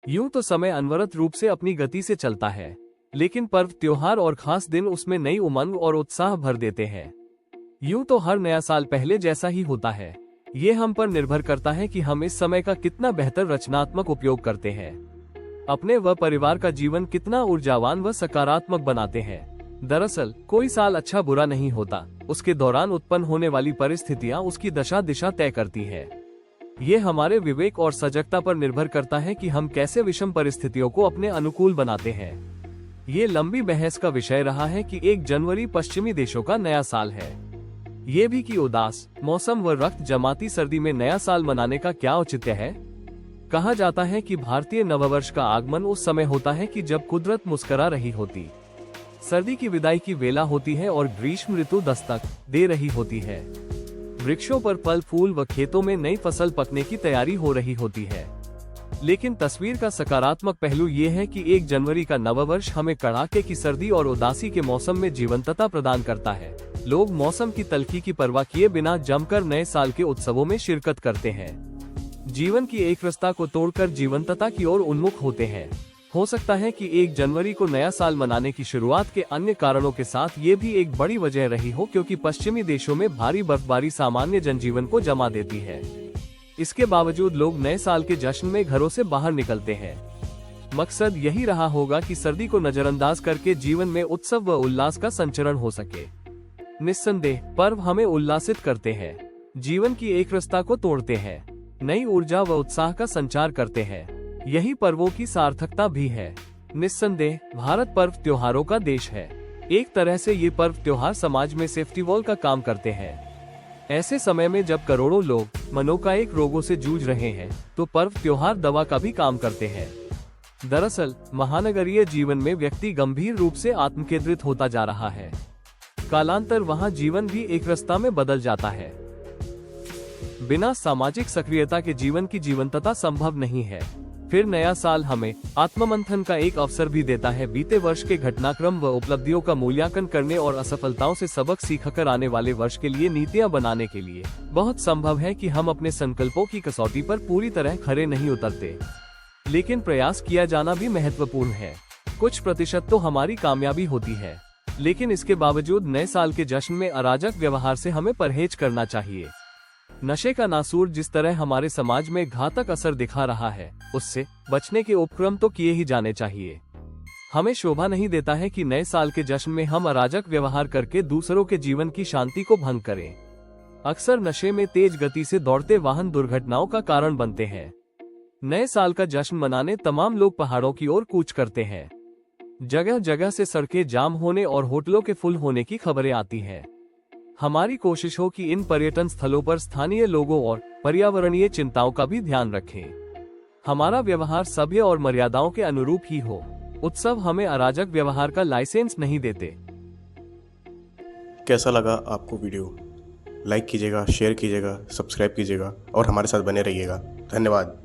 यूं तो समय अनवरत रूप से अपनी गति से चलता है, लेकिन पर्व, त्योहार और खास दिन उसमें नई उमंग और उत्साह भर देते हैं। यूं तो हर नया साल पहले जैसा ही होता है। ये हम पर निर्भर करता है कि हम इस समय का कितना बेहतर रचनात्मक उपयोग करते हैं, अपने व परिवार का जीवन कितना ऊर्जावान व सकारात्मक बनाते हैं। दरअसल कोई साल अच्छा बुरा नहीं होता, उसके दौरान उत्पन्न होने वाली परिस्थितियां उसकी दशा दिशा तय करती है। ये हमारे विवेक और सजगता पर निर्भर करता है कि हम कैसे विषम परिस्थितियों को अपने अनुकूल बनाते हैं। ये लंबी बहस का विषय रहा है कि 1 जनवरी पश्चिमी देशों का नया साल है। ये भी कि उदास मौसम व रक्त जमाती सर्दी में नया साल मनाने का क्या औचित्य है। कहा जाता है कि भारतीय नववर्ष का आगमन उस समय होता है कि जब कुदरत मुस्करा रही होती, सर्दी की विदाई की वेला होती है और ग्रीष्म ऋतु दस्तक दे रही होती है। वृक्षों पर फल फूल व खेतों में नई फसल पकने की तैयारी हो रही होती है। लेकिन तस्वीर का सकारात्मक पहलू ये है कि 1 जनवरी का नववर्ष हमें कड़ाके की सर्दी और उदासी के मौसम में जीवंतता प्रदान करता है। लोग मौसम की तल्खी की परवाह किए बिना जमकर नए साल के उत्सवों में शिरकत करते हैं। जीवन की एकरसता को तोड़कर जीवंतता की ओर उन्मुख होते हैं। हो सकता है कि 1 जनवरी को नया साल मनाने की शुरुआत के अन्य कारणों के साथ ये भी एक बड़ी वजह रही हो, क्योंकि पश्चिमी देशों में भारी बर्फबारी सामान्य जनजीवन को जमा देती है। इसके बावजूद लोग नए साल के जश्न में घरों से बाहर निकलते हैं। मकसद यही रहा होगा कि सर्दी को नजरअंदाज करके जीवन में उत्सव व उल्लास का संचरण हो सके। निस्संदेह पर्व हमें उल्लासित करते हैं, जीवन की एकरसता को तोड़ते हैं, नई ऊर्जा व उत्साह का संचार करते हैं। यही पर्वों की सार्थकता भी है। निस्संदेह भारत पर्व त्योहारों का देश है। एक तरह से ये पर्व त्योहार समाज में सेफ्टी वॉल का काम करते हैं। ऐसे समय में जब करोड़ों लोग मनोकायिक रोगों से जूझ रहे हैं, तो पर्व त्योहार दवा का भी काम करते हैं। दरअसल महानगरीय जीवन में व्यक्ति गंभीर रूप से आत्मकेंद्रित होता जा रहा है। कालांतर वहाँ जीवन भी एकरसता में बदल जाता है। बिना सामाजिक सक्रियता के जीवन की जीवंतता संभव नहीं है। फिर नया साल हमें आत्ममंथन का एक अवसर भी देता है। बीते वर्ष के घटनाक्रम व उपलब्धियों का मूल्यांकन करने और असफलताओं से सबक सीखकर आने वाले वर्ष के लिए नीतियां बनाने के लिए। बहुत संभव है कि हम अपने संकल्पों की कसौटी पर पूरी तरह खरे नहीं उतरते, लेकिन प्रयास किया जाना भी महत्वपूर्ण है। कुछ प्रतिशत तो हमारी कामयाबी होती है, लेकिन इसके बावजूद नए साल के जश्न में अराजक व्यवहार से हमें परहेज करना चाहिए। नशे का नासूर जिस तरह हमारे समाज में घातक असर दिखा रहा है, उससे बचने के उपक्रम तो किए ही जाने चाहिए। हमें शोभा नहीं देता है कि नए साल के जश्न में हम अराजक व्यवहार करके दूसरों के जीवन की शांति को भंग करें। अक्सर नशे में तेज गति से दौड़ते वाहन दुर्घटनाओं का कारण बनते हैं। नए साल का जश्न मनाने तमाम लोग पहाड़ों की ओर कूच करते हैं। जगह जगह से सड़कें जाम होने और होटलों के फुल होने की खबरें आती हैं। हमारी कोशिश हो कि इन पर्यटन स्थलों पर स्थानीय लोगों और पर्यावरणीय चिंताओं का भी ध्यान रखें। हमारा व्यवहार सभ्य और मर्यादाओं के अनुरूप ही हो। उत्सव हमें अराजक व्यवहार का लाइसेंस नहीं देते। कैसा लगा आपको वीडियो? लाइक कीजिएगा, शेयर कीजिएगा, सब्सक्राइब कीजिएगा और हमारे साथ बने रहिएगा। धन्यवाद।